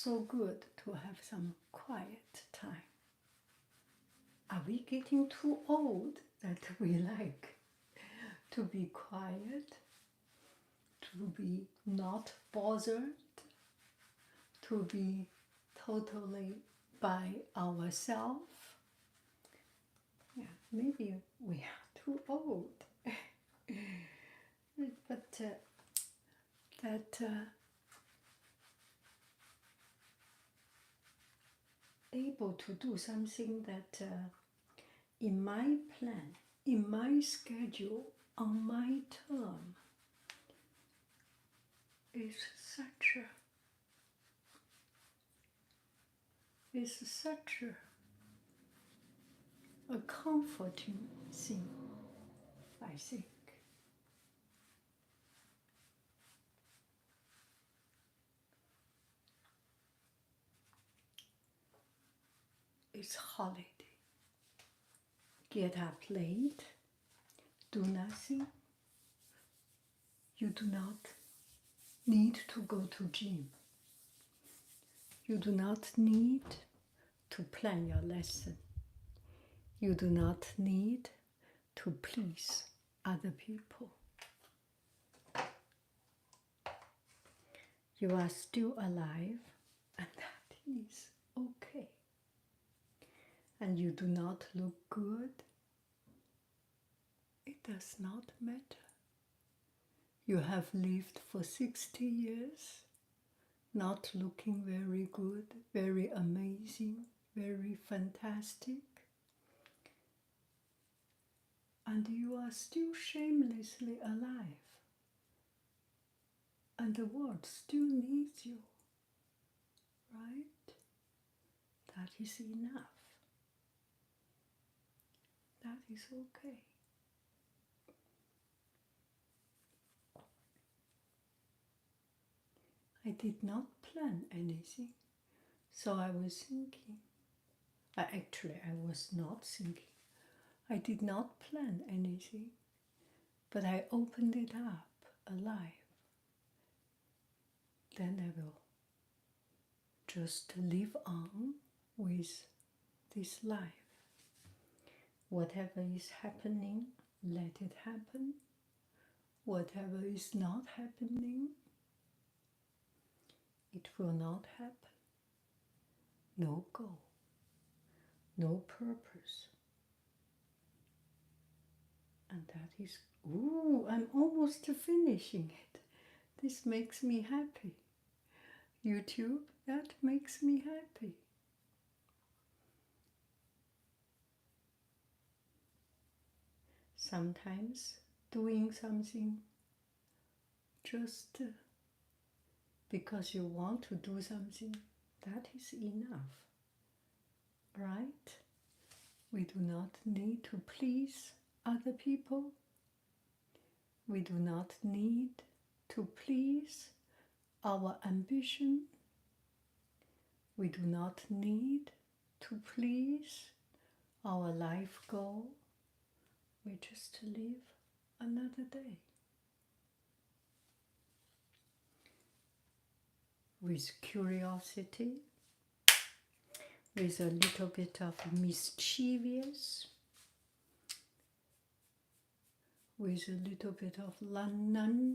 so good to have some quiet time. Are we getting too old that we like to be quiet, to be not bothered, to be totally by ourselves? Yeah, maybe we are too old. But that able to do something that in my plan, in my schedule, on my term, is such a comforting thing, I think. It's holiday. Get up late, do nothing. You do not need to go to gym. You do not need to plan your lesson. You do not need to please other people. You are still alive, and that is okay. And you do not look good. It does not matter. You have lived for 60 years, not looking very good, very amazing, very fantastic. And you are still shamelessly alive. And the world still needs you, right? That is enough. That is okay. I did not plan anything, so I was thinking. Actually, I was not thinking. I did not plan anything, but I opened it up alive. Then I will just live on with this life. Whatever is happening, let it happen. Whatever is not happening, it will not happen. No goal, no purpose. And that is, I'm almost finishing it. This makes me happy. YouTube, that makes me happy. Sometimes doing something just because you want to do something, that is enough, right? We do not need to please other people. We do not need to please our ambition. We do not need to please our life goal. We just live another day with curiosity, with a little bit of mischievous, with a little bit of nonchalance,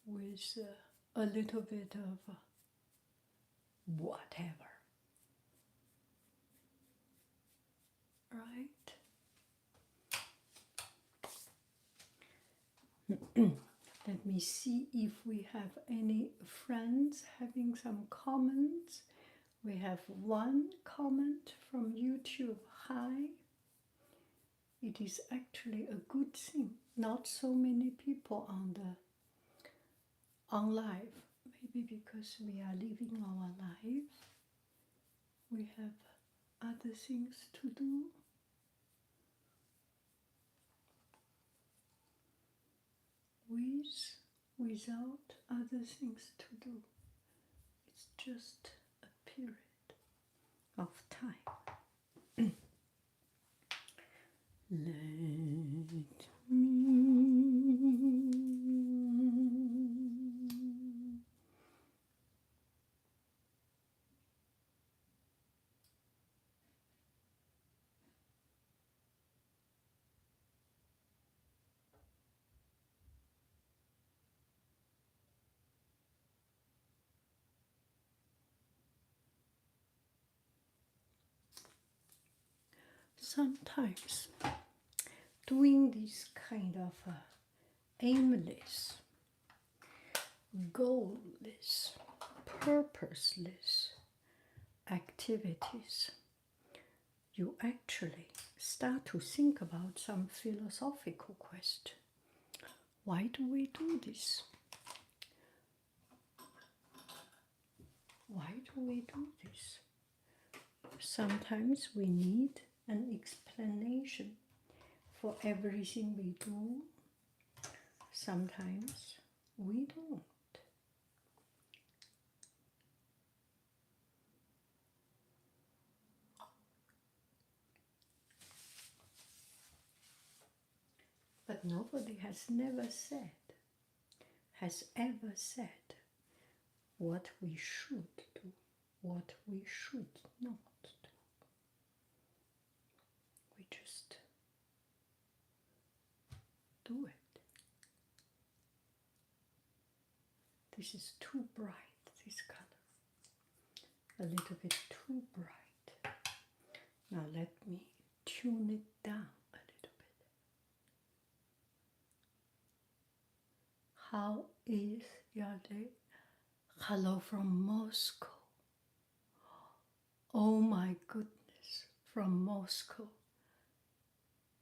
with a little bit of whatever, right? Let me see if we have any friends having some comments. We have one comment from YouTube. Hi. It is actually a good thing. Not so many people on live. Maybe because we are living our life. We have other things to do. Without other things to do. It's just a period of time. Let me sometimes doing this kind of aimless, goalless, purposeless activities, you actually start to think about some philosophical question. Why do we do this? Why do we do this? Sometimes we need an explanation for everything we do. Sometimes we don't. But nobody has ever said what we should do, what we should not do. We just do it. This is too bright, this color. A little bit too bright. Now let me tune it down a little bit. How is your day? Hello from Moscow. Oh my goodness, from Moscow.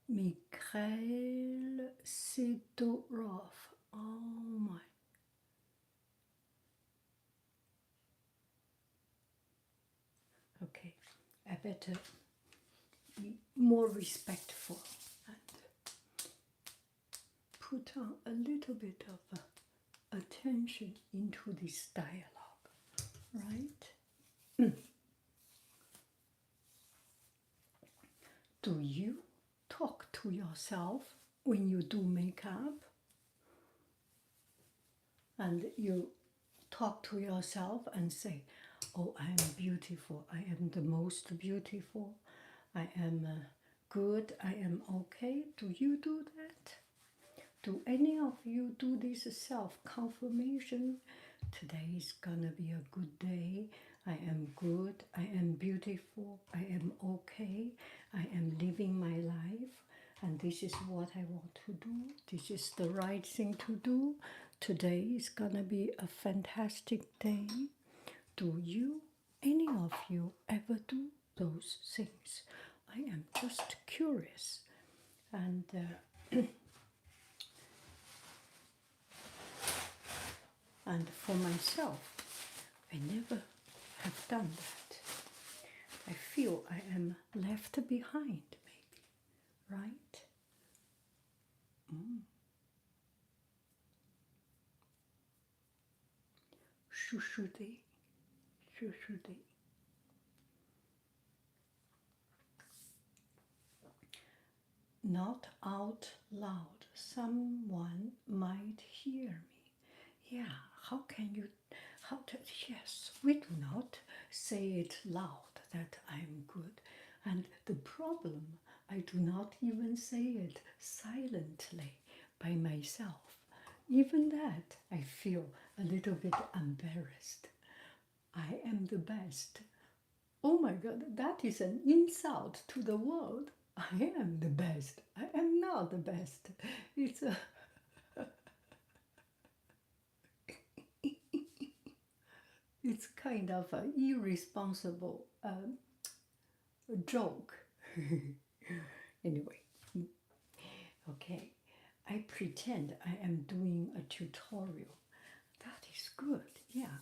Mikhail Sidorov. Oh my. Okay, I better be more respectful and put on a little bit of attention into this dialogue, right? Do you talk to yourself when you do makeup? And you talk to yourself and say, oh, I am beautiful, I am the most beautiful, I am good, I am okay. Do you do that? Do any of you do this self-confirmation? Today is gonna be a good day. I am good, I am beautiful, I am okay, I am living my life, and this is what I want to do. This is the right thing to do. Today is gonna be a fantastic day. Do you, any of you, ever do those things? I am just curious. And and for myself, I never have done that. I feel I am left behind, maybe, right? Shushude, shushude. Not out loud. Someone might hear me. Yeah, how can you, yes, we do not say it loud that I'm good. And the problem, I do not even say it silently by myself. Even that, I feel a little bit embarrassed. I am the best. Oh my God, that is an insult to the world. I am the best. I am not the best. It's a it's kind of an irresponsible joke. Anyway, okay, I pretend I am doing a tutorial. That is good. Yeah,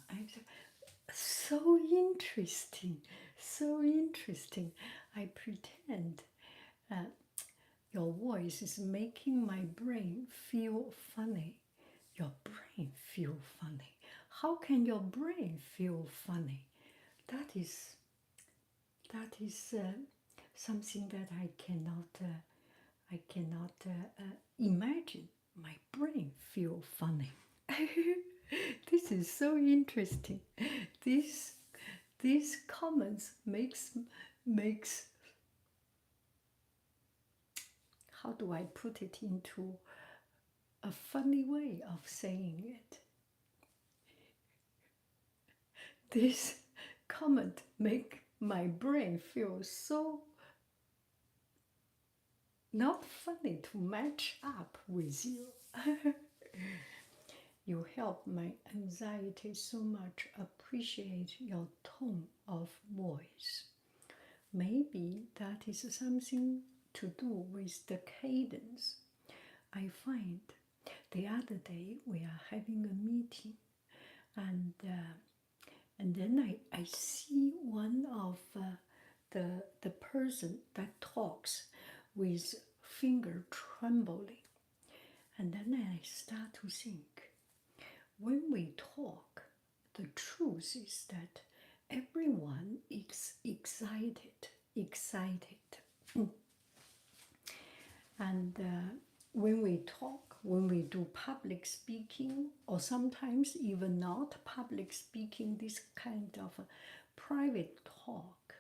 so interesting, so interesting. I pretend your voice is making my brain feel funny. Your brain feel funny. How can your brain feel funny? That is something that I cannot imagine. My brain feel funny. This is so interesting. These comments makes how do I put it into a funny way of saying it? This comment make my brain feel so not funny to match up with you. You help my anxiety so much. Appreciate your tone of voice. Maybe that is something to do with the cadence. I find the other day we are having a meeting, and then I see one of the person that talks with finger trembling, and then I start to think, when we talk, the truth is that everyone is excited. And when we talk, when we do public speaking, or sometimes even not public speaking, this kind of private talk,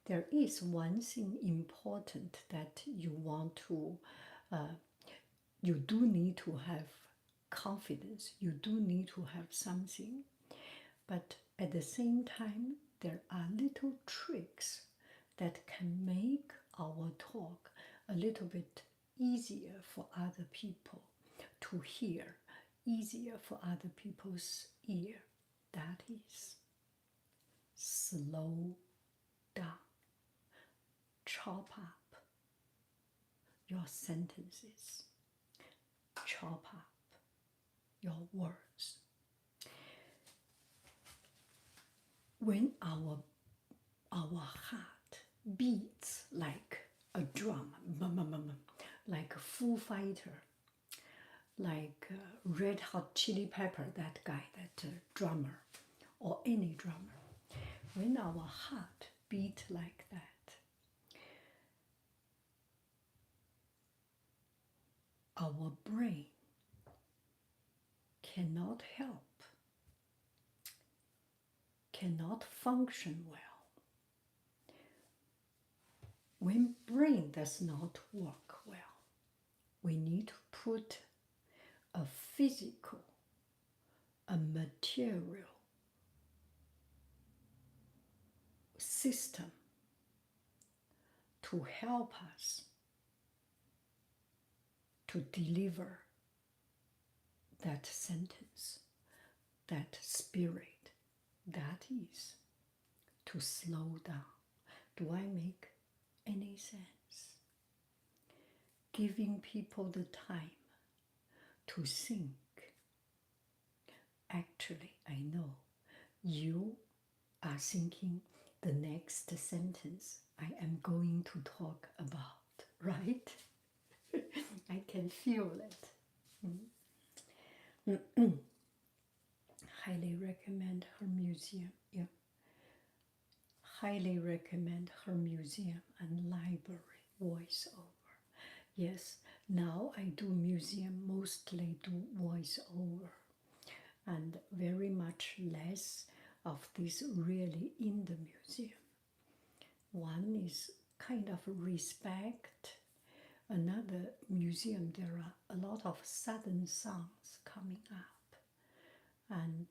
there is one thing important that you want to, you do need to have confidence, you do need to have something, but at the same time, there are little tricks that can make our talk a little bit easier for other people to hear, easier for other people's ear. That is slow down, chop up your sentences, chop up your words. When our heart beats like a drum, like a Foo Fighter, like Red Hot Chili Pepper, that guy, that drummer, or any drummer, when our heart beat like that, our brain cannot help, cannot function well. When brain does not work well, we need to put a physical, a material system to help us to deliver that sentence, that spirit, that is to slow down. Do I make any sense? Giving people the time to think. Actually, I know you are thinking the next sentence I am going to talk about, right? I can feel it. Highly recommend her museum. Yeah. Highly recommend her museum and library voiceover. Yes, now I do museum, mostly do voiceover, and very much less of this really in the museum. One is kind of respect. Another museum, there are a lot of sudden sounds coming up, and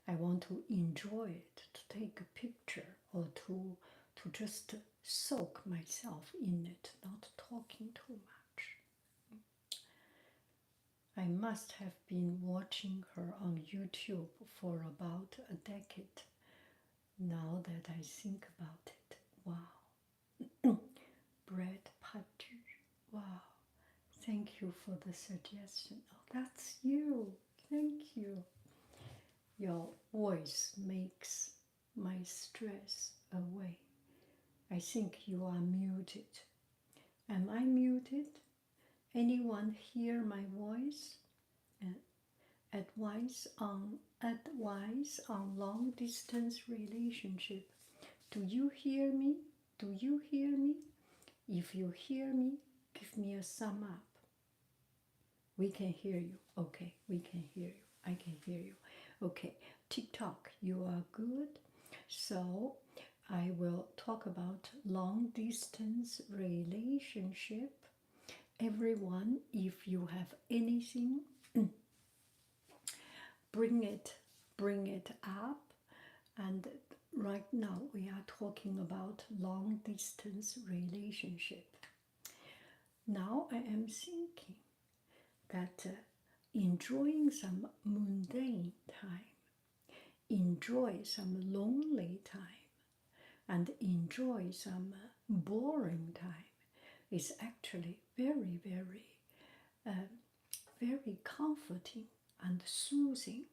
I want to enjoy it, to take a picture, or to just soak myself in it, not talking too much. I must have been watching her on YouTube for about a decade, now that I think about it. Wow. Bread patu. Wow. Thank you for the suggestion. Oh, that's you. Thank you. Your voice makes my stress away. I think you are muted. Am I muted? Anyone hear my voice? Advice on long distance relationship. Do you hear me? Do you hear me? If you hear me, give me a thumb up. We can hear you. Okay, we can hear you. I can hear you. Okay, TikTok, you are good. So I will talk about long distance relationship. Everyone, if you have anything, bring it up. And right now we are talking about long distance relationship. Now I am thinking that enjoying some mundane time, enjoy some lonely time, and enjoy some boring time is actually very, very, very comforting and soothing.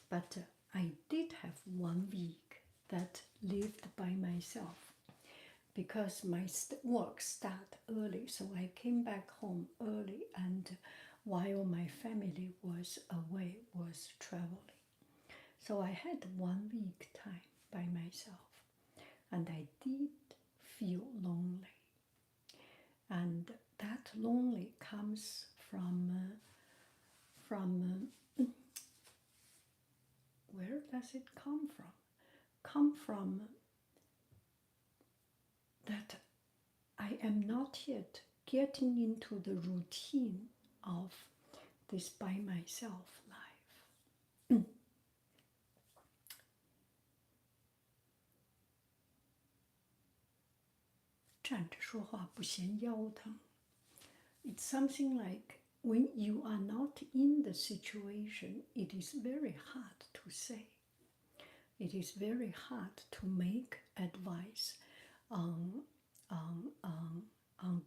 But I did have 1 week that lived by myself because my work started early, so I came back home early, and while my family was away, was traveling. So I had 1 week time by myself, and I did feel lonely. And that lonely comes from where does it come from? Come from that I am not yet getting into the routine of this by myself life. 站着说话不嫌腰疼. It's something like when you are not in the situation, it is very hard to say. It is very hard to make advice on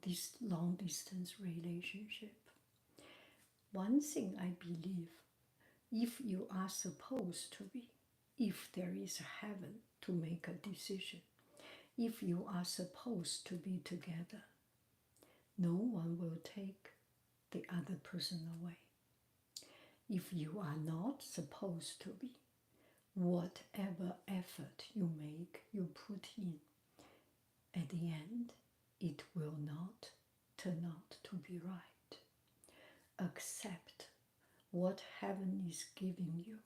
this long distance relationship. One thing I believe, if you are supposed to be, if there is a heaven to make a decision, if you are supposed to be together, no one will take the other person away. If you are not supposed to be, whatever effort you make, you put in, at the end, it will not turn out to be right. Accept what heaven is giving you.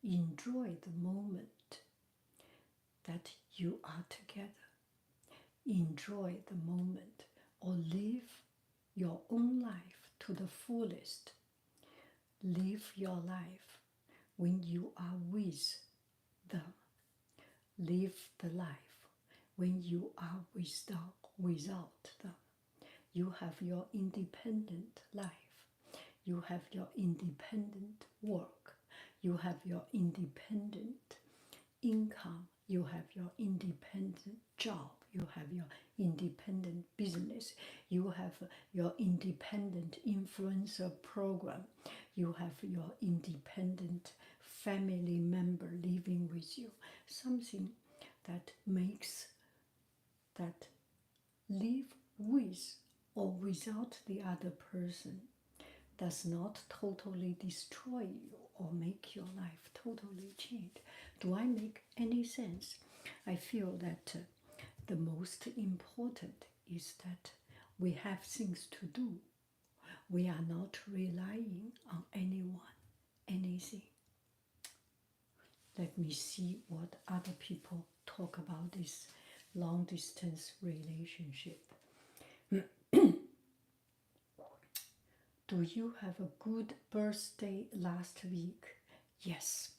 Enjoy the moment that you are together. Enjoy the moment, or live your own life to the fullest. Live your life when you are with them. Live the life when you are without them. You have your independent life. You have your independent work. You have your independent income. You have your independent job. You have your independent business. You have your independent influencer program. You have your independent family member living with you. Something that makes that live with or without the other person does not totally destroy you or make your life totally change. Do I make any sense? I feel that the most important is that we have things to do. We are not relying on anyone, anything. Let me see what other people talk about this long distance relationship. Do you have a good birthday last week? Yes,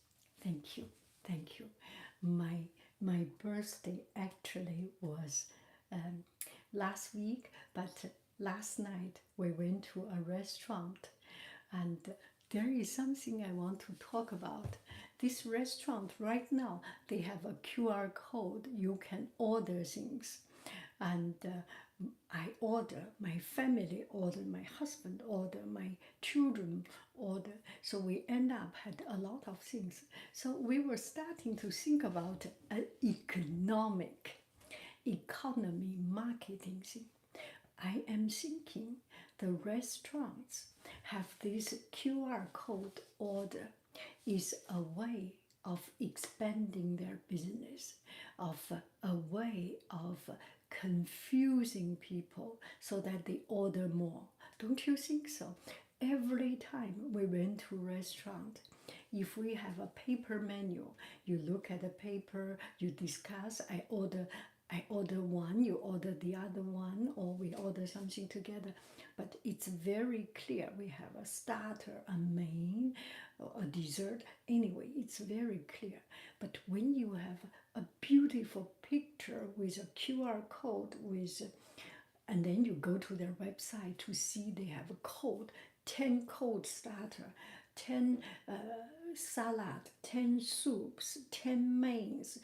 thank you, thank you. My birthday actually was last week, but last night we went to a restaurant, and there is something I want to talk about. This restaurant right now, they have a QR code. You can order things, and I order, my family order, my husband order, my children order. So we end up had a lot of things. So we were starting to think about an economy marketing thing. I am thinking the restaurants have this QR code order is a way of expanding their business, of a way of confusing people so that they order more. Don't you think so? Every time we went to a restaurant, if we have a paper menu, you look at the paper, you discuss, I order one, you order the other one, or we order something together. But it's very clear. We have a starter, a main, a dessert. Anyway, it's very clear. But when you have a beautiful picture with a QR code with And then you go to their website to see they have a code, 10 cold starter, 10 salad, 10 soups, 10 mains,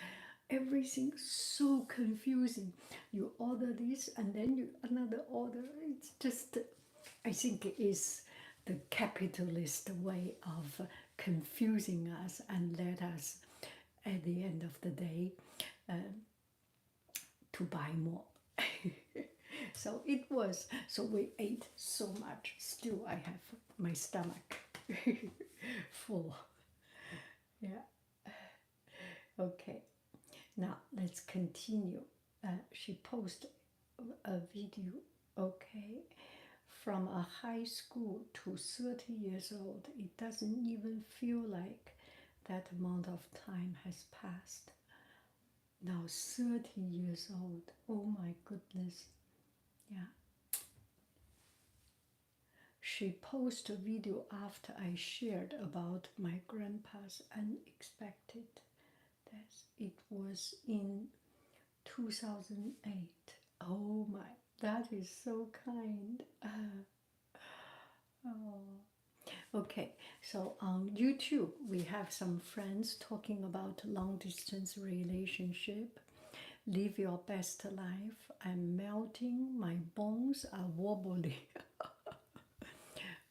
everything so confusing. You order this and then you another order. It's just, I think it is the capitalist way of confusing us and let us, at the end of the day, to buy more. So it was, so we ate so much. Still, I have my stomach full. Yeah. Okay. Now let's continue. She posted a video. Okay. From a high school to 30 years old, it doesn't even feel like that amount of time has passed. Now 30 years old. Oh my goodness. Yeah. She posted a video after I shared about my grandpa's unexpected death. It was in 2008. Oh my, that is so kind. Okay, so on YouTube, we have some friends talking about long distance relationship. Live your best life. I'm melting. My bones are wobbly.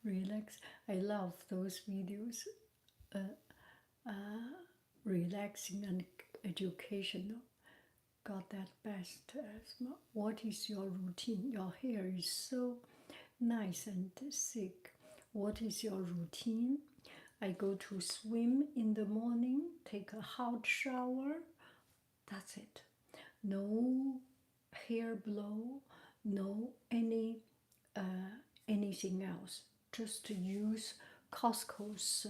Relax. I love those videos. Relaxing and educational. Got that best. What is your routine? Your hair is so nice and thick. What is your routine? I go to swim in the morning, take a hot shower. That's it. No hair blow, no anything else. Just to use Costco's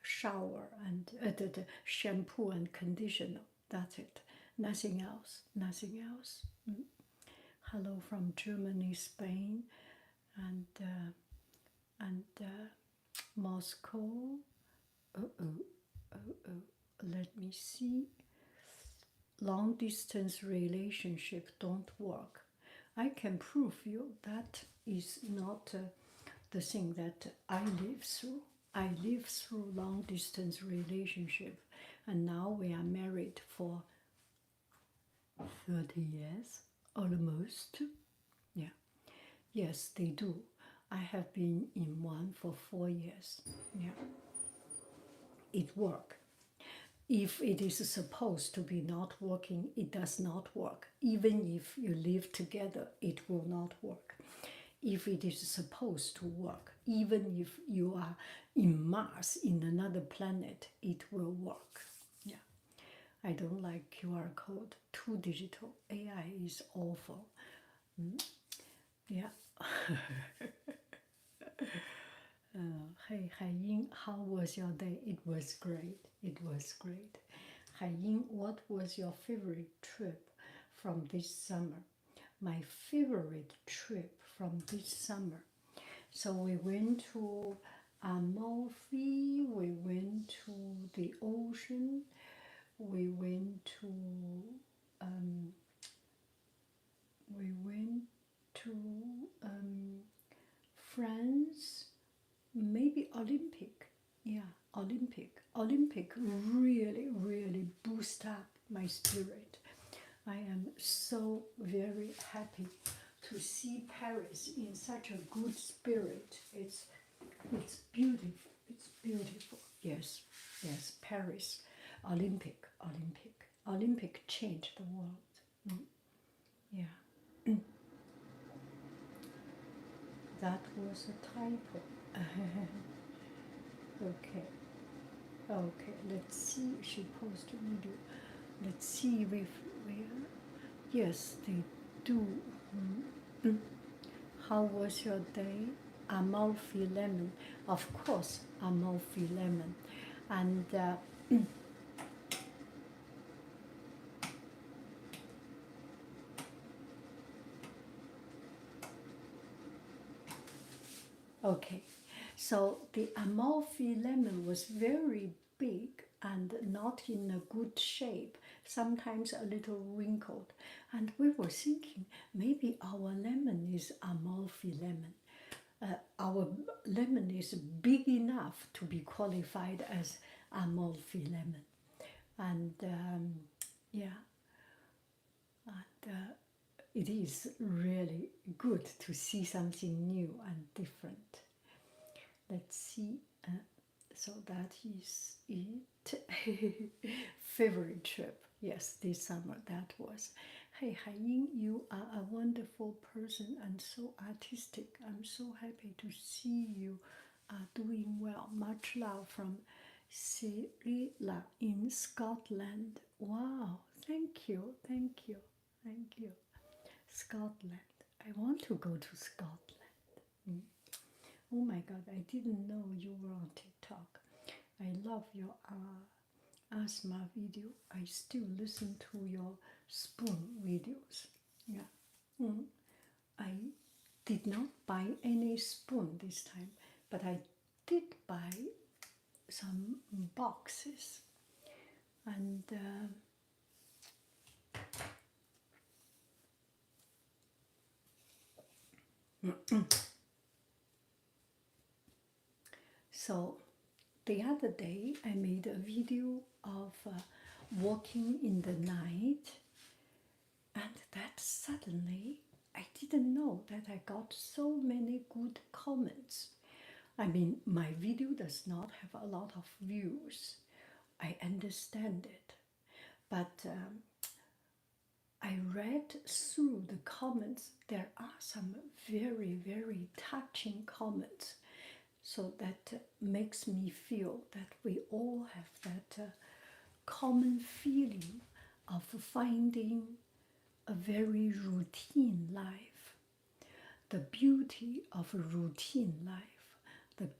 shower and the shampoo and conditioner. That's it. Nothing else. Nothing else. Hello from Germany, Spain, and Moscow. Let me see. Long distance relationship don't work. I can prove you that is not the thing that I live through. I live through long distance relationship, and now we are married for 30 years, almost. Yeah. Yes, they do. I have been in one for 4 years. Yeah. It works. If it is supposed to be not working, it does not work. Even if you live together, it will not work. If it is supposed to work, even if you are in Mars, in another planet, it will work. Yeah. I don't like QR code. Too digital. AI is awful. Yeah. Hey, Haiying, how was your day? It was great. It was great. Haiying, what was your favorite trip from this summer? My favorite trip from this summer. So we went to Amalfi, we went to the ocean, we went to France, maybe Olympic. Yeah, Olympic. Olympic really, really boost up my spirit. I am so very happy to see Paris in such a good spirit. It's beautiful. It's beautiful. Yes, yes, Paris. Olympic changed the world. Yeah. That was a typo. Okay, let's see. She posted a video. Let's see if we are. Yes, they do. How was your day? Amalfi Lemon. Of course, Amalfi Lemon. And okay, so the Amalfi Lemon was very big and not in a good shape. sometimes a little wrinkled. And we were thinking maybe our lemon is Amalfi lemon. Our lemon is big enough to be qualified as Amalfi lemon. And yeah, and it is really good to see something new and different. Let's see. So that is it. Favorite trip. Yes, this summer that was. Hey, Haiying, you are a wonderful person and so artistic. I'm so happy to see you are doing well. Much love from Cyrilla in Scotland. Wow, thank you, thank you, thank you. Scotland. I want to go to Scotland. Oh my God, I didn't know you were on TikTok. I love your asthma video. I still listen to your spoon videos. Yeah. I did not buy any spoon this time, but I did buy some boxes. And so the other day I made a video of walking in the night, and that suddenly I didn't know that I got so many good comments. I mean, my video does not have a lot of views. I understand it. But I read through the comments. There are some very, very touching comments. So that makes me feel that we all have that common feeling of finding a very routine life, the beauty of a routine life, the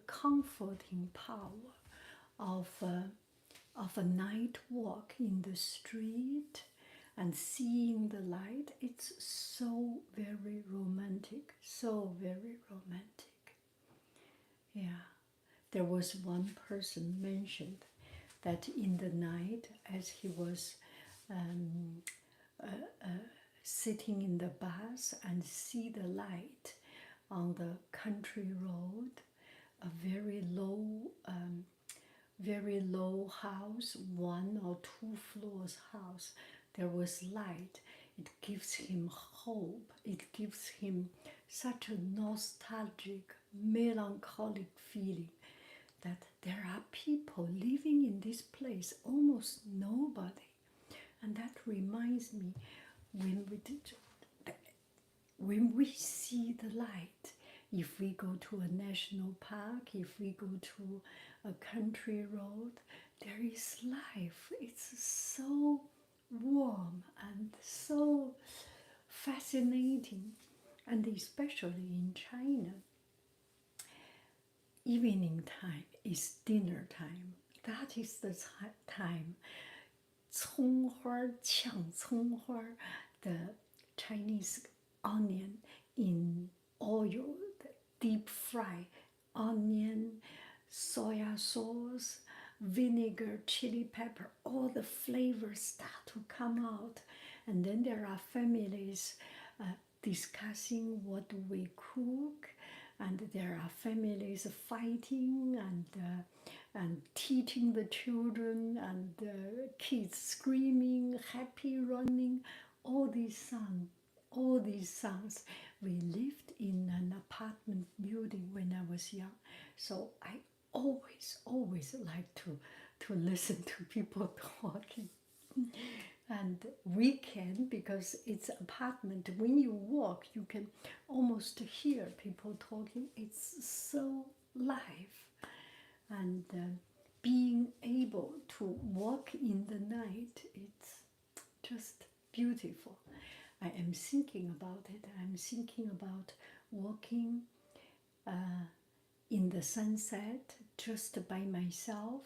comforting power of a night walk in the street and seeing the light. It's so very romantic, so very romantic. Yeah, there was one person mentioned that in the night, as he was sitting in the bus and see the light on the country road, a very low house, 1 or 2 floors house. There was light. It gives him hope. It gives him such a nostalgic, melancholic feeling that there are people living in this place, almost nobody. And that reminds me when we see the light, if we go to a national park, if we go to a country road, there is life. It's so warm and so fascinating. And especially in China, evening time is dinner time. That is the time 葱花抢葱花, the Chinese onion in oil, the deep fry onion, soya sauce, vinegar, chili pepper, all the flavors start to come out. And then there are families discussing what do we cook, and there are families fighting and teaching the children, and kids screaming, happy running, all these sounds. We lived in an apartment building when I was young, so I always like to listen to people talking. And we can, because it's apartment, when you walk you can almost hear people talking. It's so live. And being able to walk in the night, it's just beautiful. I am thinking about it. I'm thinking about walking in the sunset just by myself.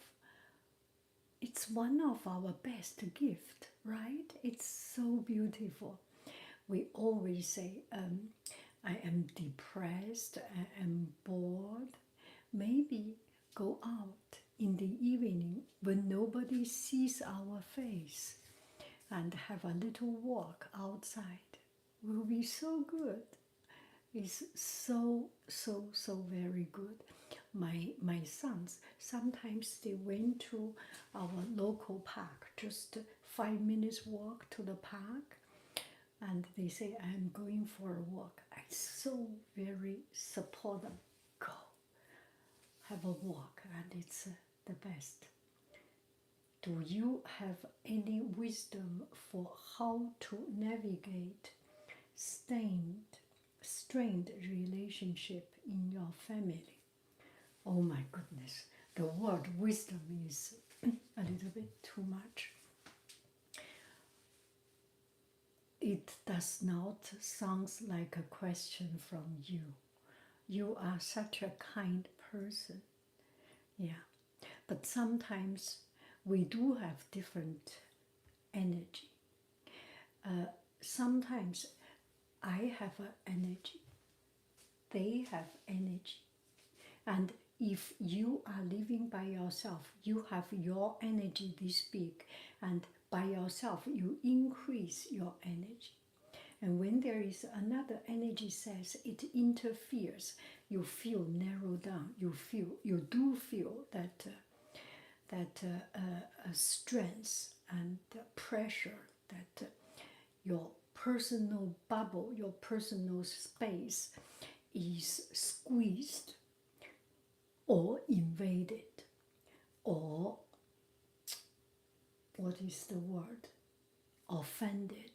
It's one of our best gifts, right? It's so beautiful. We always say, I am depressed, I am bored. Maybe go out in the evening when nobody somebody sees our face and have a little walk outside will be so good. It's so, so, so very good. My sons, sometimes they went to our local park, just 5 minutes walk to the park, and they say, I'm going for a walk. I so very support them. Go, have a walk, and it's the best. Do you have any wisdom for how to navigate strained relationship in your family? Oh my goodness, the word wisdom is a little bit too much. It does not sound like a question from you. You are such a kind person. Yeah, but sometimes we do have different energy. Sometimes I have an energy, they have energy. And if you are living by yourself, you have your energy this big, and by yourself you increase your energy. And when there is another energy says it interferes, you feel narrowed down. You do feel that strength and pressure, that your personal bubble, your personal space is squeezed or invaded, or what is the word? Offended.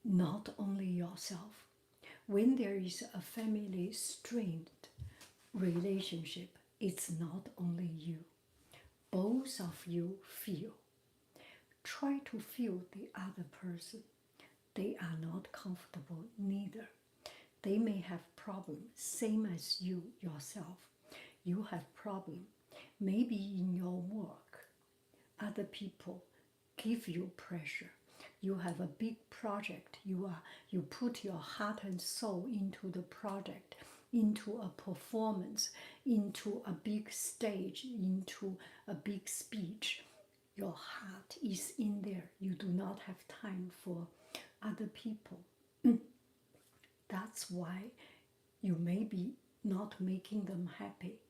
Not only yourself. When there is a family strained relationship, it's not only you. Both of you feel. Try to feel the other person. They are not comfortable neither. They may have problems, same as you yourself. You have problems. Maybe in your work, other people give you pressure. You have a big project. You put your heart and soul into the project, into a performance, into a big stage, into a big speech. Your heart is in there. You do not have time for other people. That's why you may be not making them happy.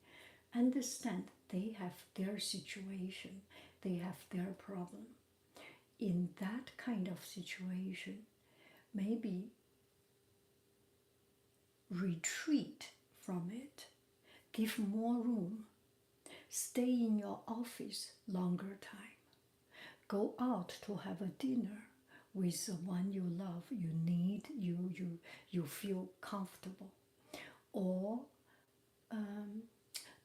Understand they have their situation, they have their problem. In that kind of situation, maybe retreat from it, give more room, stay in your office longer time, go out to have a dinner with the one you love, you feel comfortable, or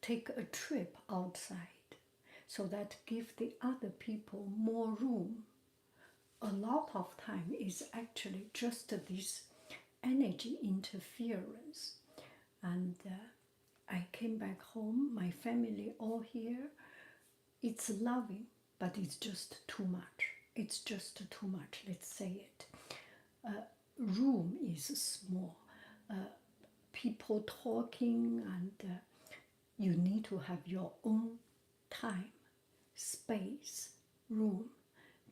take a trip outside, so that give the other people more room. A lot of time is actually just this energy interference. And I came back home, my family all here. It's loving, but it's just too much. It's just too much, let's say it. Room is small. People talking, and you need to have your own time, space, room.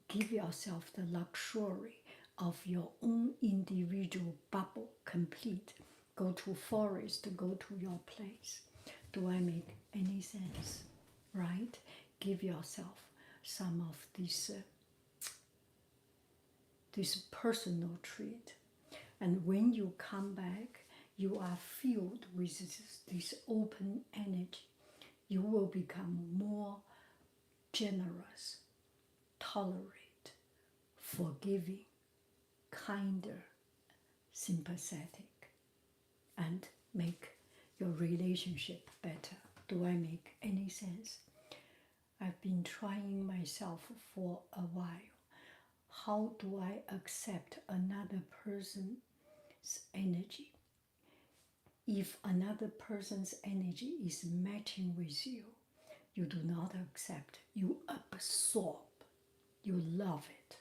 Give yourself the luxury of your own individual bubble, complete. Go to forest, go to your place. Do I make any sense? Right? Give yourself some of this personal treat. And when you come back, you are filled with this open energy. You will become more generous, tolerate, forgiving, kinder, sympathetic, and make your relationship better. Do I make any sense? I've been trying myself for a while. How do I accept another person's energy? If another person's energy is matching with you, you do not accept, you absorb, you love it.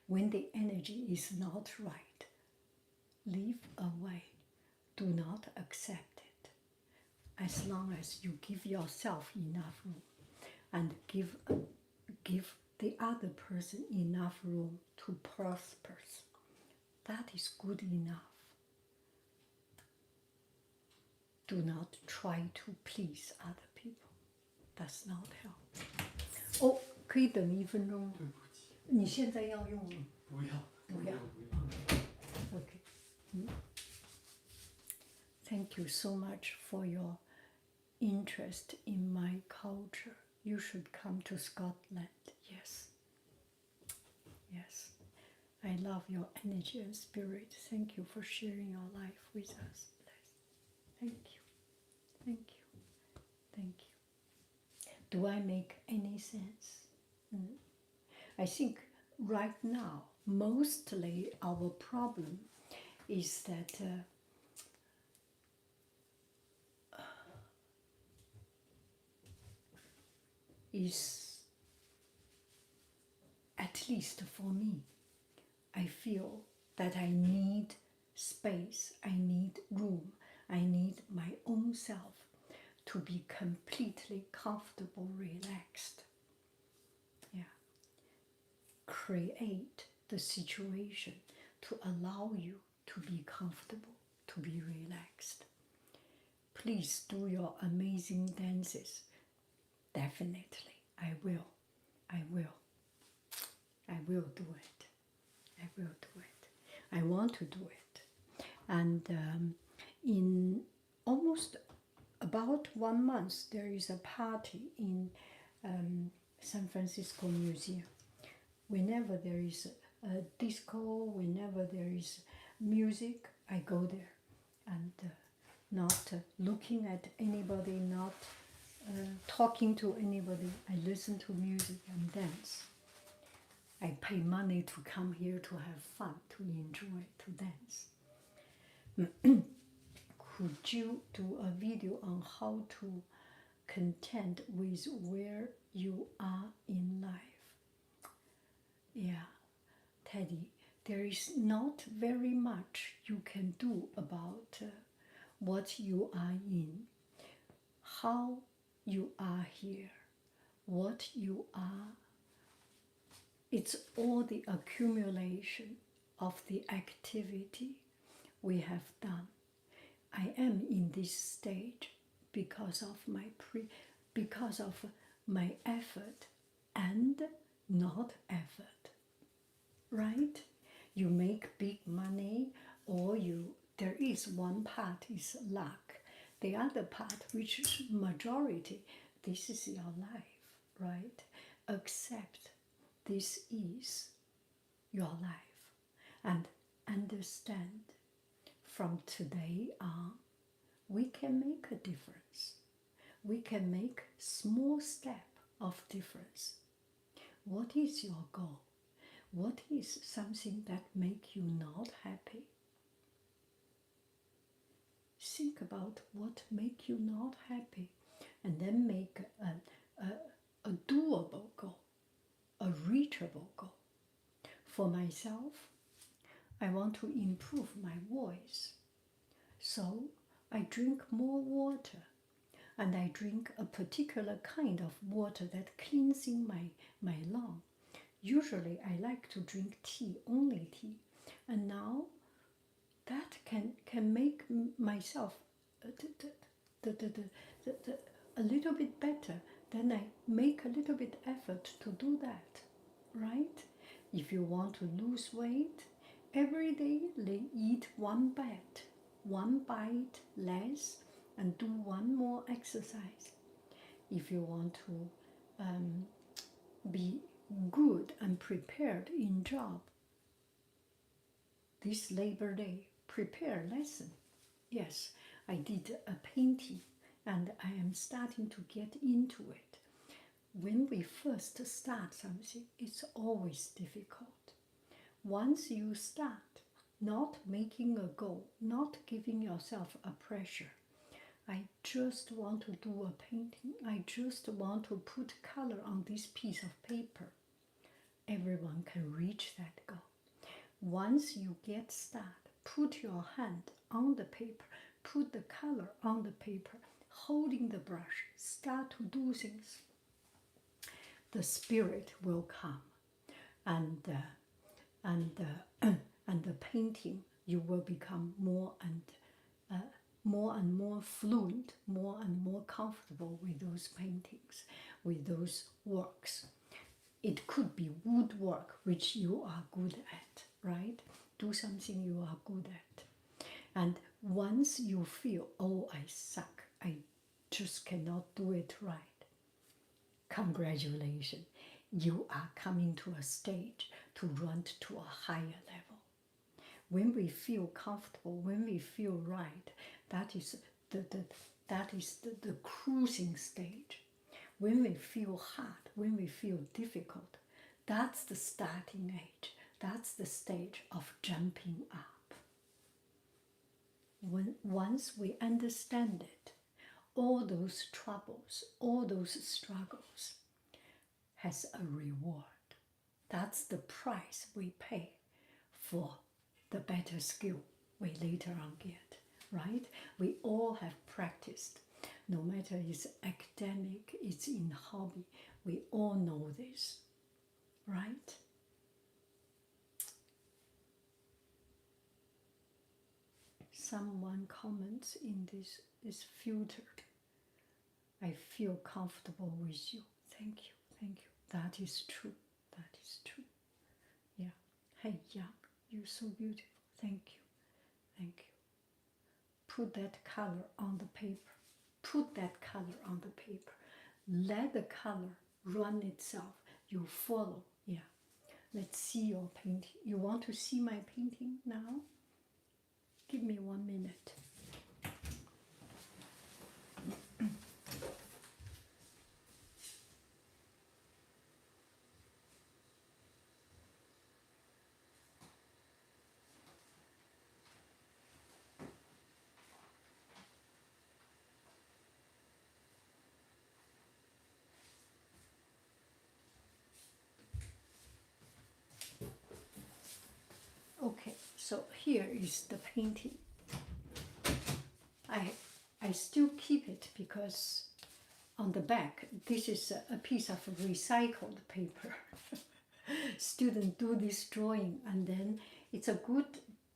When the energy is not right, leave away, do not accept it. as long as you give yourself enough room and give the other person enough room to prosper. That is good enough. Do not try to please other people. Does not help. 哦，可以等1分钟。对不起，你现在要用吗？不要，不要。Okay. Thank you so much for your interest in my culture. You should come to Scotland. Yes. Yes. I love your energy and spirit. Thank you for sharing your life with us. Thank you. Thank you. Thank you. Do I make any sense? I think right now, mostly our problem is that is, at least for me, I feel that I need space, I need room, I need my own self to be completely comfortable, relaxed. Yeah. Create the situation to allow you to be comfortable, to be relaxed. Please do your amazing dances. Definitely, I will. I will. I will do it. I will do it. I want to do it. And in almost about 1 month, there is a party in San Francisco Museum. Whenever there is a disco, whenever there is music, I go there. And not looking at anybody, not talking to anybody. I listen to music and dance. I pay money to come here to have fun, to enjoy, to dance. Could you do a video on how to content with where you are in life? Yeah, Teddy, there is not very much you can do about what you are in, how you are here, what you are. It's all the accumulation of the activity we have done. I am in this stage because of my effort and not effort. Right? You make big money, or there is one part is luck. The other part, which is majority, this is your life, right? Accept this is your life and understand from today on, we can make a difference. We can make small step of difference. What is your goal? What is something that make you not happy? Think about what make you not happy, and then make a doable goal, a reachable goal. For myself, I want to improve my voice, so I drink more water, and I drink a particular kind of water that cleansing my lung. Usually I like to drink tea, only tea, and now that can make myself a little bit better. Then I make a little bit effort to do that, right? If you want to lose weight, every day eat one bite less, and do one more exercise. If you want to be good and prepared in job, this Labor Day, prepare lesson. Yes, I did a painting and I am starting to get into it. When we first start something, it's always difficult. Once you start, not making a goal, not giving yourself a pressure, I just want to do a painting, I just want to put color on this piece of paper. Everyone can reach that goal. Once you get started, put your hand on the paper, put the color on the paper, holding the brush, start to do things, the spirit will come, and and the painting, you will become more and more fluent, more and more comfortable with those paintings, with those works. It could be woodwork, which you are good at, right? Do something you are good at. And once you feel, oh, I suck, I just cannot do it right, congratulations, you are coming to a stage to run to a higher level. When we feel comfortable, when we feel right, that is the cruising stage. When we feel hard, when we feel difficult, that's the starting age. That's the stage of jumping up. Once we understand it, all those troubles, all those struggles has a reward. That's the price we pay for the better skill we later on get, right? We all have practiced, no matter it's academic, it's in hobby, we all know this, right? Someone comments in this is filtered. I feel comfortable with you. Thank you, thank you. That is true, that is true. Yeah. Hey, Yang, you're so beautiful. Thank you, thank you. Put that color on the paper. Put that color on the paper. Let the color run itself. You follow. Yeah. Let's see your painting. You want to see my painting now? Give me 1 minute. Okay, so here is the painting. I still keep it because on the back, this is a piece of recycled paper. Students do this drawing, and then it's a good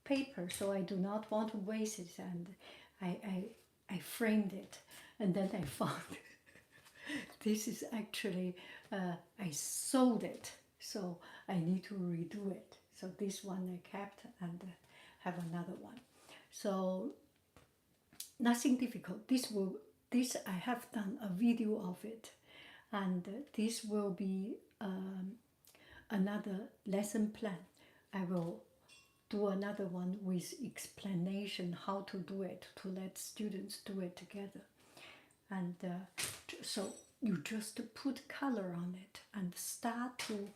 paper, so I do not want to waste it, and I framed it, and then I found this is actually, I sold it, so I need to redo it. So this one I kept and have another one. So nothing difficult. This I have done a video of it, and this will be another lesson plan. I will do another one with explanation how to do it, to let students do it together. And so you just put color on it and start to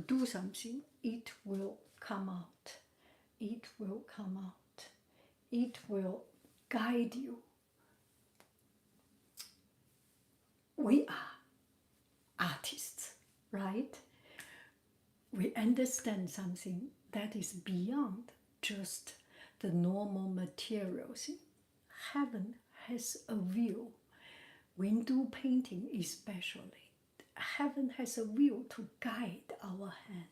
do something. It will come out. It will come out. It will guide you. We are artists, right? We understand something that is beyond just the normal materials. Heaven has a will. When do painting especially, heaven has a will to guide our hand.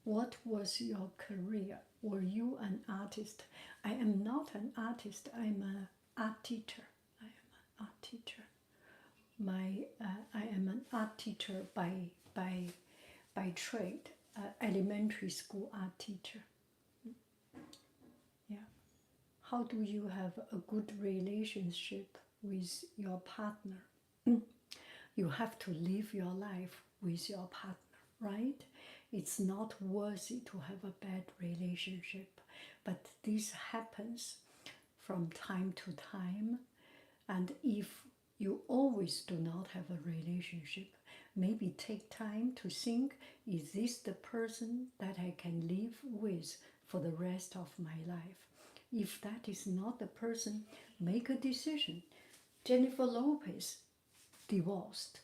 What was your career? Were you an artist? I am not an artist. I'm an art teacher. I am an art teacher. I am an art teacher by trade, elementary school art teacher. Yeah. How do you have a good relationship with your partner? You have to live your life with your partner, right? It's not worthy to have a bad relationship, but this happens from time to time. And if you always do not have a relationship, maybe take time to think, is this the person that I can live with for the rest of my life? If that is not the person, make a decision. Jennifer Lopez, divorced.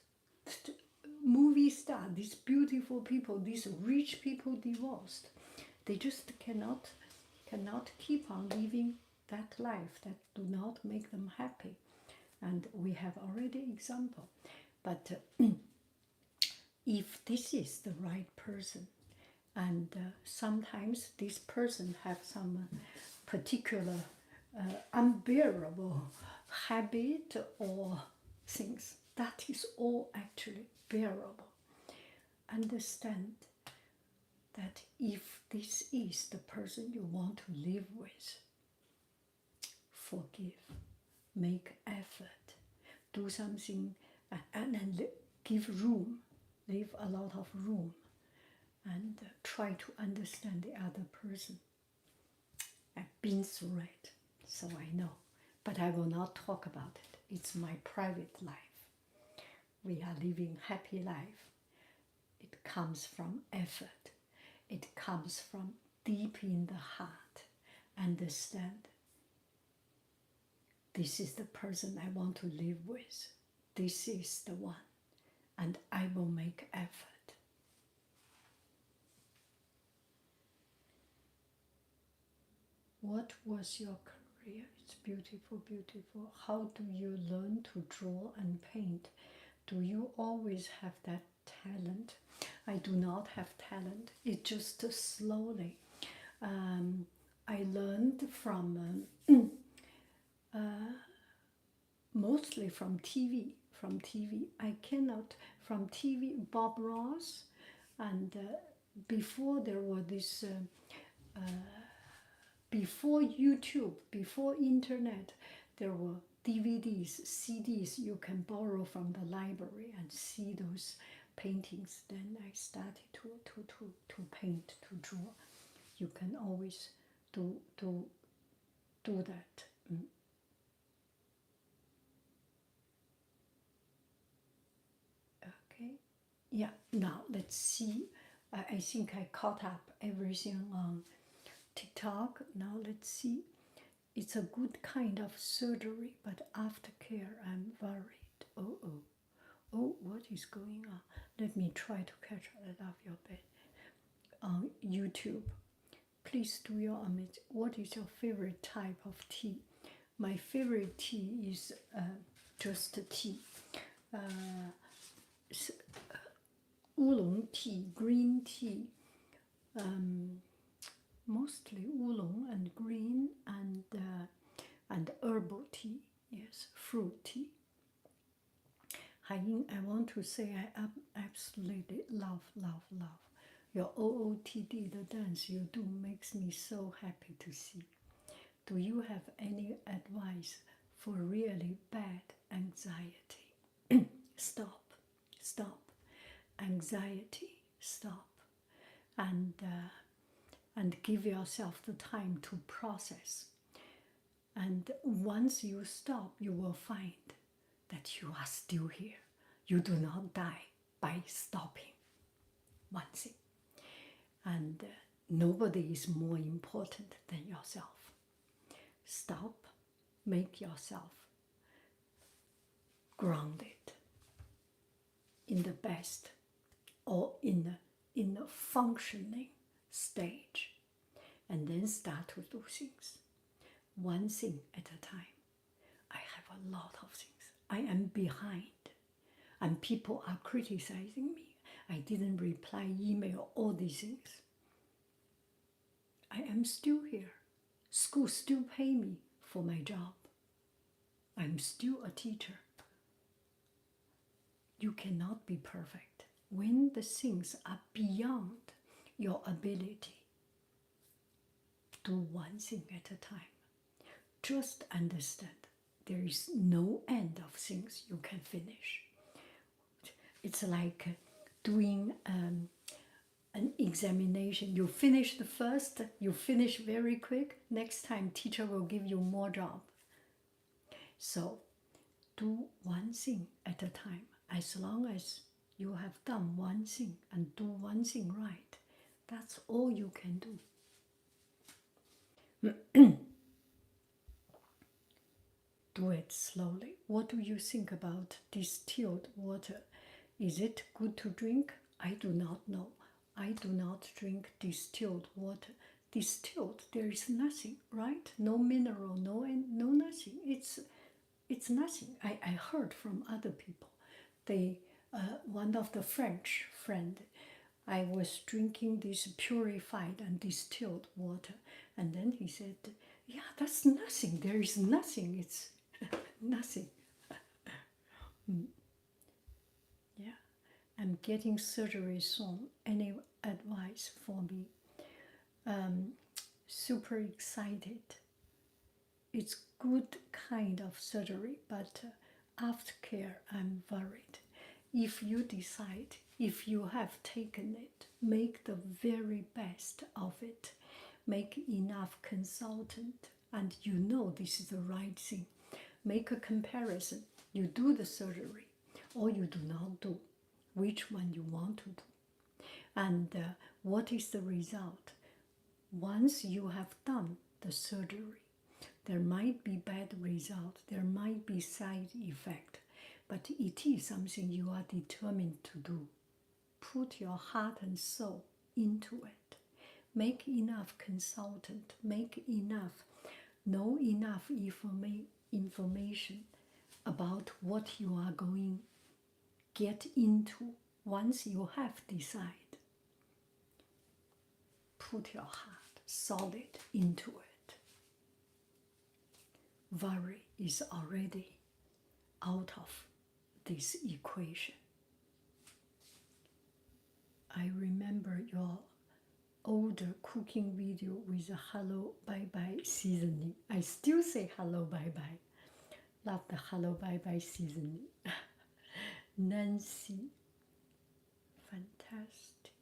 Movie star, these beautiful people, these rich people divorced. They just cannot cannot keep on living that life that do not make them happy. And we have already example. But if this is the right person, and sometimes this person have some particular unbearable habit or things, that is all actually bearable. Understand that if this is the person you want to live with, forgive, make effort, do something, and give room, leave a lot of room, and try to understand the other person. I've been through it, so I know. But I will not talk about it. It's my private life. We are living happy life. It comes from effort. It comes from deep in the heart. Understand, this is the person I want to live with. This is the one. And I will make effort. What was your career? It's beautiful, beautiful. How do you learn to draw and paint? Do you always have that talent? I do not have talent. It just slowly. I learned from mostly from TV. From TV, I cannot. From TV, Bob Ross, and before there were this. Before YouTube, before internet, there were DVDs, CDs you can borrow from the library and see those paintings. Then I started to paint, to draw. You can always do that. Okay, yeah. Now let's see. I think I caught up everything on TikTok. Now let's see. It's a good kind of surgery, but aftercare, I'm worried. Oh, what is going on? Let me try to catch it off your bed. On YouTube, please do your image. What is your favorite type of tea? My favorite tea is just tea. Oolong tea, green tea. Mostly oolong and green and herbal tea, yes, fruit tea. Haiying, I want to say I absolutely love your OOTD, the dance you do makes me so happy to see. Do you have any advice for really bad anxiety? Stop. Anxiety, stop. And give yourself the time to process. And once you stop, you will find that you are still here. You do not die by stopping. One thing. And nobody is more important than yourself. Stop, make yourself grounded in the best or in the functioning stage, and then start to do things one thing at a time. I have a lot of things. I am behind, and people are criticizing me. I didn't reply email, all these things. I am still here. School still pay me for my job. I'm still a teacher. You cannot be perfect. When the things are beyond your ability, do one thing at a time. Just understand there is no end of things you can finish. It's like doing an examination. You finish the first, you finish very quick. Next time, teacher will give you more job. So, do one thing at a time. As long as you have done one thing and do one thing right, that's all you can do. Do it slowly. What do you think about distilled water? Is it good to drink? I do not know. I do not drink distilled water. distilled, there is nothing, right? No mineral, no nothing. It's nothing. I heard from other people. They one of the French friend, I was drinking this purified and distilled water, and then he said, "Yeah, that's nothing. There is nothing. It's nothing." Yeah, I'm getting surgery soon. Any advice for me? Super excited. It's good kind of surgery, but aftercare, I'm worried. If you decide, if you have taken it, make the very best of it. Make enough consultant, and you know this is the right thing. Make a comparison. You do the surgery, or you do not do. Which one you want to do, and what is the result? Once you have done the surgery, there might be bad result, there might be side effect, but it is something you are determined to do. Put your heart and soul into it. Make enough consultant, make enough, know enough information about what you are going get into. Once you have decided, put your heart solid into it. Worry is already out of this equation. I remember your older cooking video with a hello bye bye seasoning. I still say hello bye bye. Love the hello bye bye seasoning. Nancy, fantastic.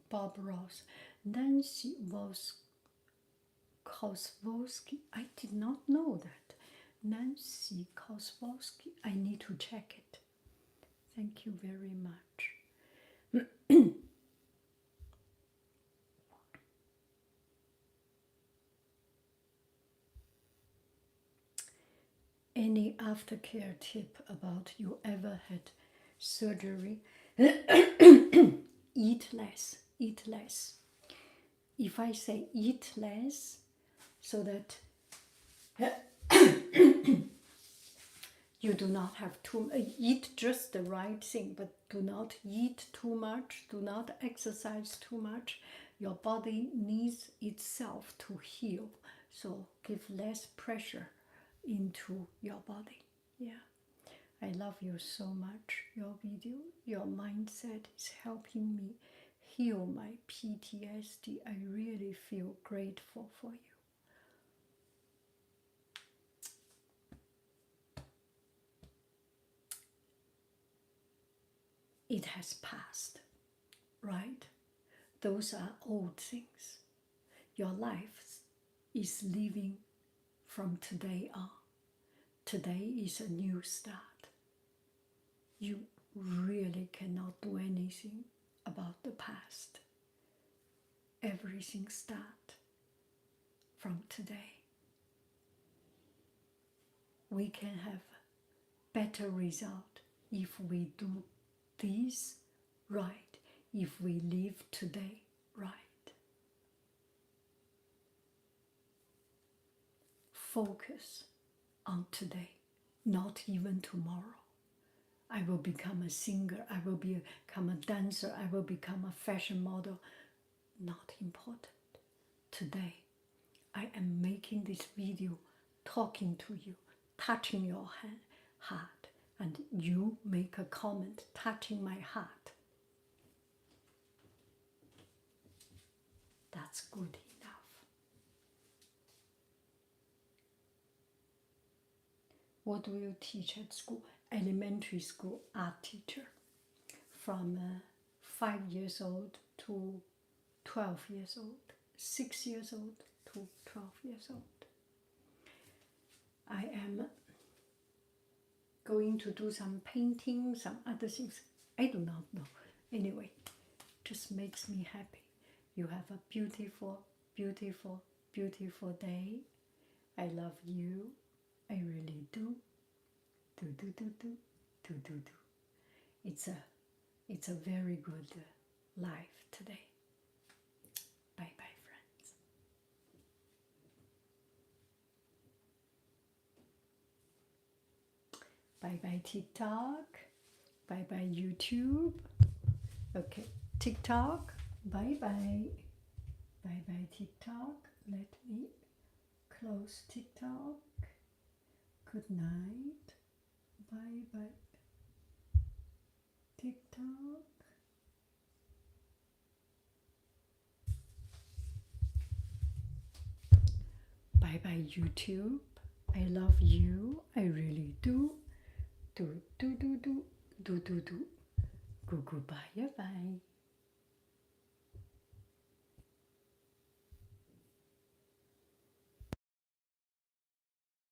Bob Ross, Nancy Koswolski. I did not know that. Nancy Koswolski. I need to check it. Thank you very much. Any aftercare tip about you ever had surgery? Eat less, eat less. If I say eat less, so that you do not have to eat just the right thing, but do not eat too much, do not exercise too much. Your body needs itself to heal, so give less pressure into your body. Yeah, I love you so much. Your video, your mindset is helping me heal my PTSD. I really feel grateful for you. It has passed, right? Those are old things. Your life is living from today on. Today is a new start. You really cannot do anything about the past. Everything starts from today. We can have better result if we do this right, if we live today right. Focus on today, not even tomorrow. I will become a singer, I will become a dancer, I will become a fashion model. Not important. Today, I am making this video, talking to you, touching your heart, and you make a comment touching my heart. That's good enough. What do you teach at school? Elementary school art teacher. From 5 years old to 12 years old. 6 years old to 12 years old. I am going to do some painting, some other things. I do not know. Anyway, just makes me happy. You have a beautiful, beautiful, beautiful day. I love you. I really do. Do. It's a very good life today. Bye bye, friend. Bye bye TikTok. Bye bye YouTube. Okay, TikTok. Bye bye. Bye bye TikTok. Let me close TikTok. Good night. Bye bye TikTok. Bye bye YouTube. I love you. I really do. Do. Goodbye. Bye.